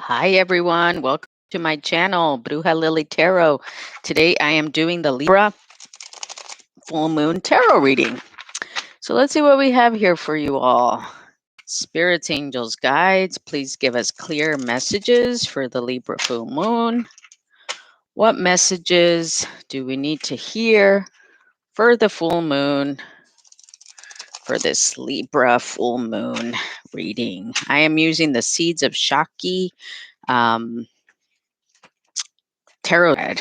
Hi everyone, welcome to my channel, Bruja Lily Tarot. Today I am doing the Libra full moon tarot reading. So let's see what we have here for you all. Spirits, angels, guides, please give us clear messages for the Libra full moon. What messages do we need to hear for the full moon for this Libra full moon reading? I am using the Seeds of Shakti tarot deck.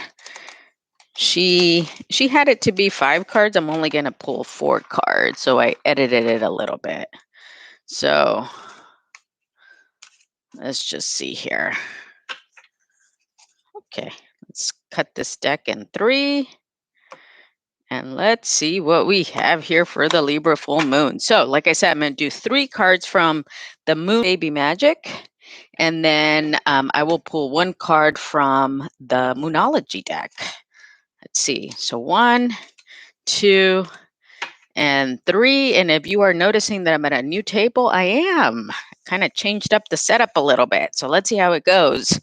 She had it to be 5 cards. I'm only going to pull 4 cards, so I edited it a little bit. So let's just see here. Okay, let's cut this deck in 3. And let's see what we have here for the Libra full moon. So like I said, I'm going to do 3 cards from the Moon Baby Magic. And then I will pull 1 card from the Moonology deck. Let's see. So 1, 2, and 3. And if you are noticing that I'm at a new table, I am. Kind of changed up the setup a little bit. So let's see how it goes.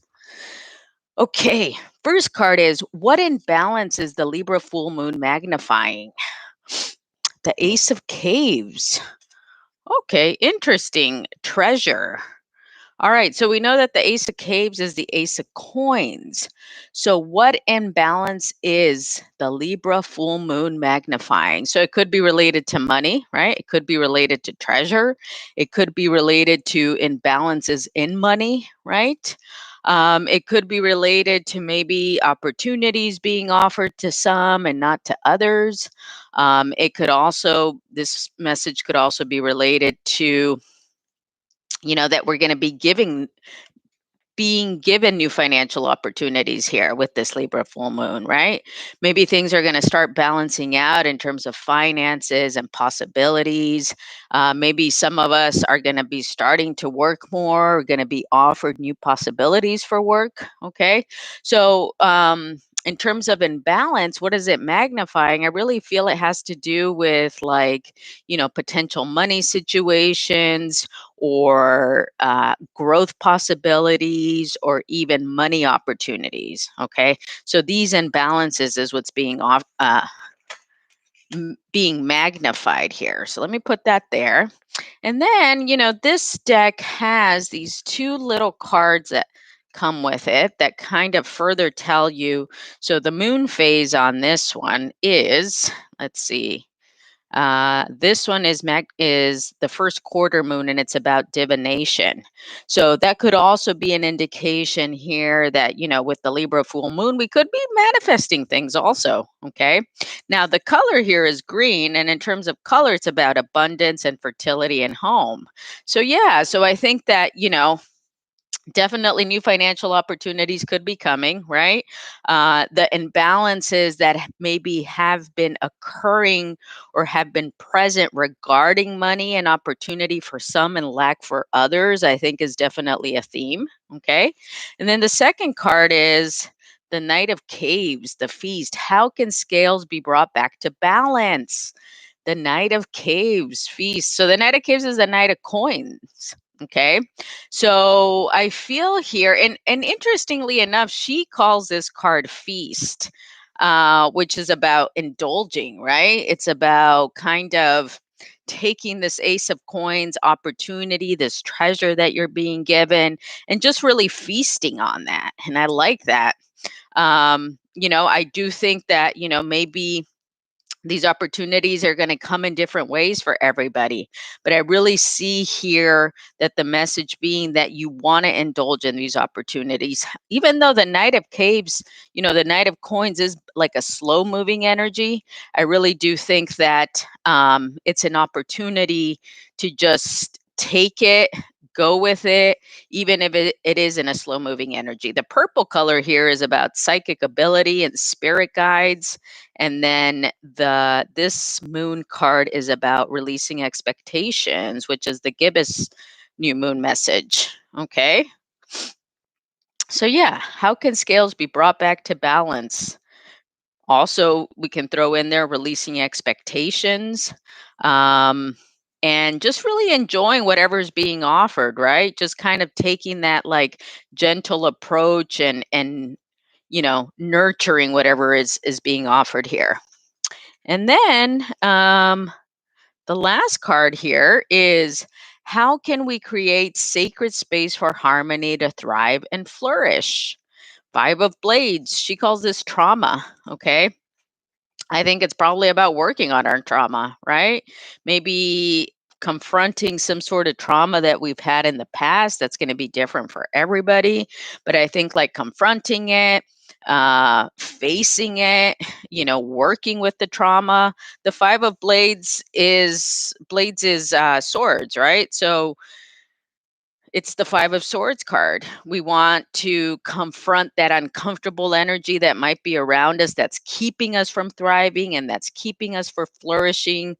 Okay, first card is, what imbalance is the Libra full moon magnifying? The Ace of Caves. Okay, interesting. Treasure. All right, so we know that the Ace of Caves is the Ace of Coins. So what imbalance is the Libra full moon magnifying? So it could be related to money, right? It could be related to treasure. It could be related to imbalances in money, right? It could be related to maybe opportunities being offered to some and not to others. This message could also be related to, that we're going to be being given new financial opportunities here with this Libra full moon, right? Maybe things are going to start balancing out in terms of finances and possibilities. Maybe some of us are going to be starting to work more, are going to be offered new possibilities for work. Okay. So, in terms of imbalance, what is it magnifying? I really feel it has to do with, like, potential money situations, or growth possibilities, or even money opportunities. Okay, so these imbalances is what's being magnified here. So let me put that there. And then, this deck has these 2 little cards that come with it that kind of further tell you. So the moon phase on this one is, let's see, this one is the first quarter moon, and it's about divination. So that could also be an indication here that, with the Libra full moon, we could be manifesting things also. Okay. Now the color here is green, and in terms of color, it's about abundance and fertility and home. So yeah, so I think that, definitely new financial opportunities could be coming, right? The imbalances that maybe have been occurring or have been present regarding money and opportunity for some and lack for others, I think is definitely a theme. Okay. And then the second card is the Knight of Caves, the Feast. How can scales be brought back to balance? The Knight of Caves, Feast. So the Knight of Caves is the Knight of Coins. Okay. So I feel here, and interestingly enough, she calls this card Feast, which is about indulging, right? It's about kind of taking this Ace of Coins opportunity, this treasure that you're being given, and just really feasting on that. And I like that. I do think that, maybe these opportunities are going to come in different ways for everybody. But I really see here that the message being that you want to indulge in these opportunities, even though the Knight of Caves, the Knight of Coins is like a slow moving energy. I really do think that it's an opportunity to just take it, go with it, even if it is in a slow moving energy. The purple color here is about psychic ability and spirit guides. And then this moon card is about releasing expectations, which is the gibbous new moon message. Okay. So yeah, how can scales be brought back to balance? Also, we can throw in there releasing expectations. and just really enjoying whatever's being offered, right? Just kind of taking that like gentle approach and nurturing whatever is being offered here. And then the last card here is, how can we create sacred space for harmony to thrive and flourish? Five of Blades, she calls this trauma. Okay. I think it's probably about working on our trauma, right? Maybe confronting some sort of trauma that we've had in the past. That's going to be different for everybody. But I think like confronting it, facing it, working with the trauma. The Five of Blades is swords, right? So it's the Five of Swords card. We want to confront that uncomfortable energy that might be around us, that's keeping us from thriving and that's keeping us from flourishing.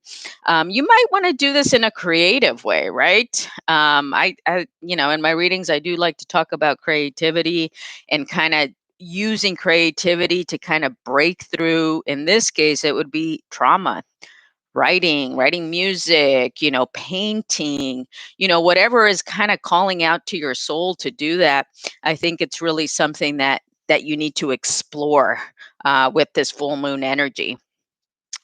You might want to do this in a creative way, right? In my readings, I do like to talk about creativity and kind of using creativity to kind of break through. In this case, it would be trauma. Writing music, painting, whatever is kind of calling out to your soul to do that. I think it's really something that you need to explore with this full moon energy.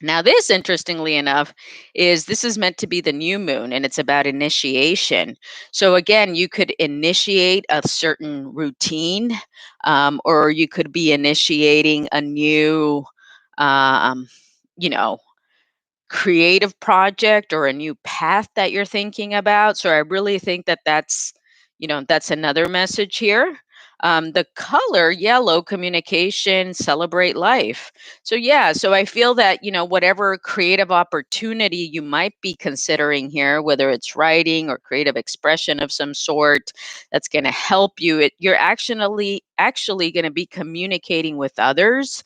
Now, this, interestingly enough, this is meant to be the new moon, and it's about initiation. So again, you could initiate a certain routine, or you could be initiating a new, um, you know, creative project or a new path that you're thinking about. So I really think that's another message here. The color yellow, communication, celebrate life. So yeah, so I feel that, whatever creative opportunity you might be considering here, whether it's writing or creative expression of some sort, that's going to help you. You're actually going to be communicating with others.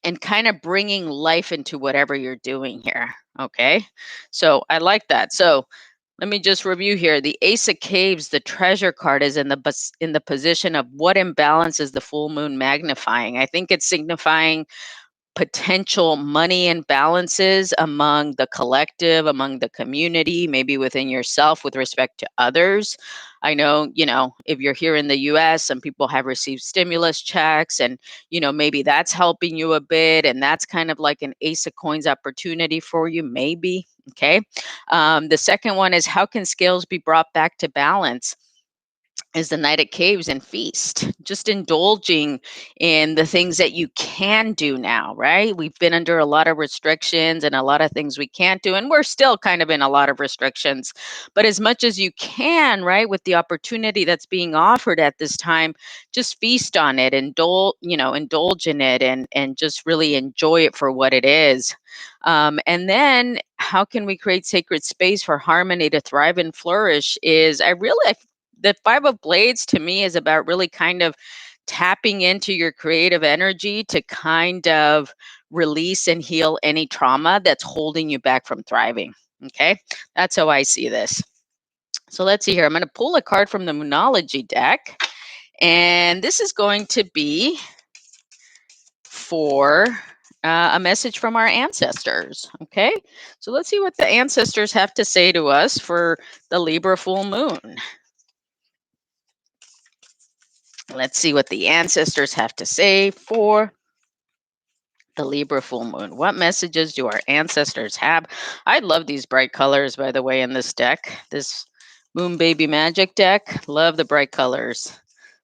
And kind of bringing life into whatever you're doing here. Okay. So I like that. So let me just review here. The Ace of Caves, the treasure card, is in the position of what imbalance is the full moon magnifying. I think it's signifying potential money imbalances among the collective, among the community, maybe within yourself with respect to others. I know, if you're here in the US, some people have received stimulus checks and, maybe that's helping you a bit. And that's kind of like an Ace of Coins opportunity for you, maybe. Okay. The second one is, how can scales be brought back to balance? Is the Night at Caves and feast, just indulging in the things that you can do now, right? We've been under a lot of restrictions and a lot of things we can't do, and we're still kind of in a lot of restrictions. But as much as you can, right, with the opportunity that's being offered at this time, just feast on it, indulge in it, and just really enjoy it for what it is. And then, how can we create sacred space for harmony to thrive and flourish? The Five of Blades to me is about really kind of tapping into your creative energy to kind of release and heal any trauma that's holding you back from thriving. Okay, that's how I see this. So let's see here. I'm going to pull a card from the Moonology deck, and this is going to be for a message from our ancestors. Okay, so let's see what the ancestors have to say to us for the Libra full moon. Let's see what the ancestors have to say for the Libra full moon. What messages do our ancestors have? I love these bright colors, by the way, in this deck. This Moon Baby Magic deck. Love the bright colors,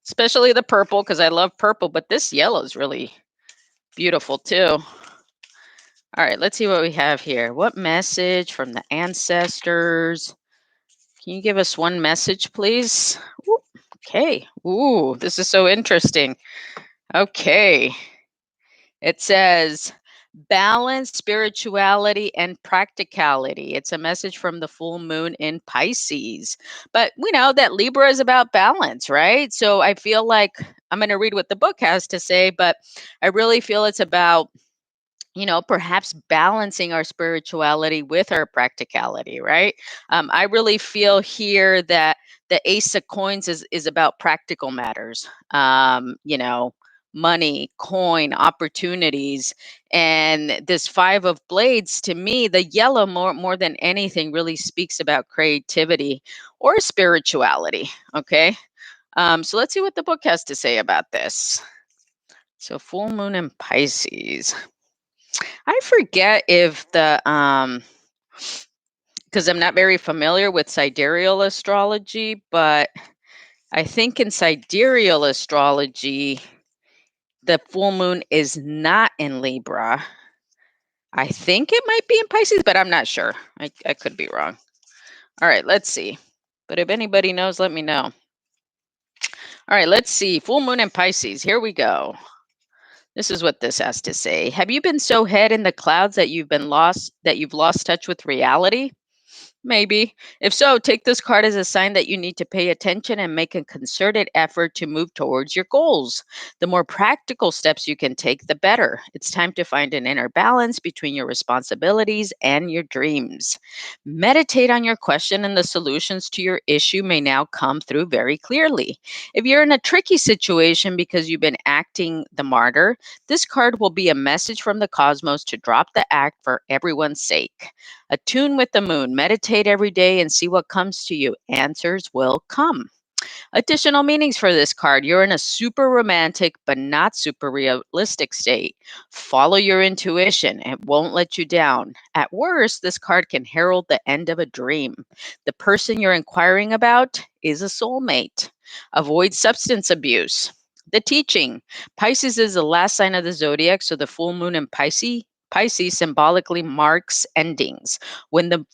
especially the purple, because I love purple, but this yellow is really beautiful too. All right, let's see what we have here. What message from the ancestors? Can you give us one message, please? Ooh, okay. Ooh, this is so interesting. Okay. It says balance, spirituality, and practicality. It's a message from the full moon in Pisces. But we know that Libra is about balance, right? So I feel like I'm going to read what the book has to say, but I really feel it's about, perhaps balancing our spirituality with our practicality, right? I really feel here that the Ace of Coins is about practical matters. money, coin, opportunities. And this Five of Blades, to me, the yellow more than anything really speaks about creativity or spirituality. Okay. So let's see what the book has to say about this. So full moon in Pisces. I forget if because I'm not very familiar with sidereal astrology, but I think in sidereal astrology, the full moon is not in Libra. I think it might be in Pisces, but I'm not sure. I could be wrong. All right, let's see. But if anybody knows, let me know. All right, let's see. Full moon in Pisces. Here we go. This is what this has to say. Have you been so head in the clouds that you've lost touch with reality? Maybe. If so, take this card as a sign that you need to pay attention and make a concerted effort to move towards your goals. The more practical steps you can take, the better. It's time to find an inner balance between your responsibilities and your dreams. Meditate on your question, and the solutions to your issue may now come through very clearly. If you're in a tricky situation because you've been acting the martyr, this card will be a message from the cosmos to drop the act for everyone's sake. Attune with the moon, meditate every day and see what comes to you. Answers will come. Additional meanings for this card. You're in a super romantic but not super realistic state. Follow your intuition. It won't let you down. At worst, this card can herald the end of a dream. The person you're inquiring about is a soulmate. Avoid substance abuse. The teaching. Pisces is the last sign of the zodiac, so the full moon in Pisces symbolically marks endings. When the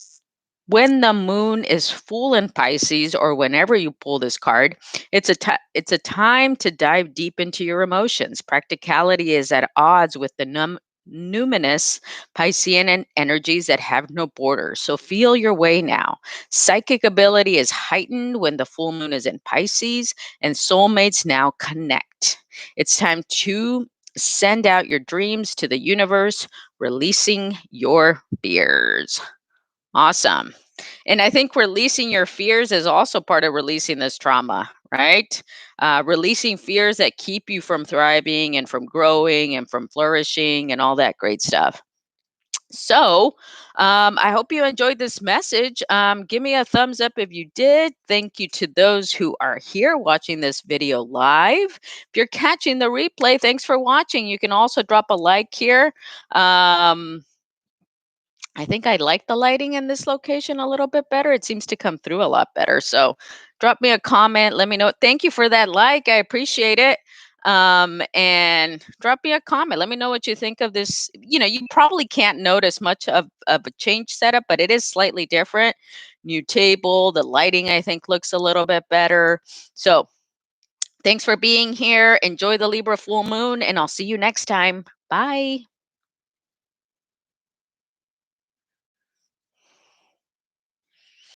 when the moon is full in Pisces, or whenever you pull this card, it's a time to dive deep into your emotions. Practicality is at odds with the numinous Piscean energies that have no borders. So feel your way now. Psychic ability is heightened when the full moon is in Pisces, and soulmates now connect. It's time to send out your dreams to the universe, releasing your fears. Awesome. And I think releasing your fears is also part of releasing this trauma, right? Releasing fears that keep you from thriving and from growing and from flourishing and all that great stuff. So, I hope you enjoyed this message. Give me a thumbs up if you did. Thank you to those who are here watching this video live. If you're catching the replay, thanks for watching. You can also drop a like here. I think I like the lighting in this location a little bit better. It seems to come through a lot better. So drop me a comment. Let me know. Thank you for that like. I appreciate it. And drop me a comment. Let me know what you think of this. You probably can't notice much of a change setup, but it is slightly different. New table. The lighting, I think, looks a little bit better. So thanks for being here. Enjoy the Libra full moon, and I'll see you next time. Bye.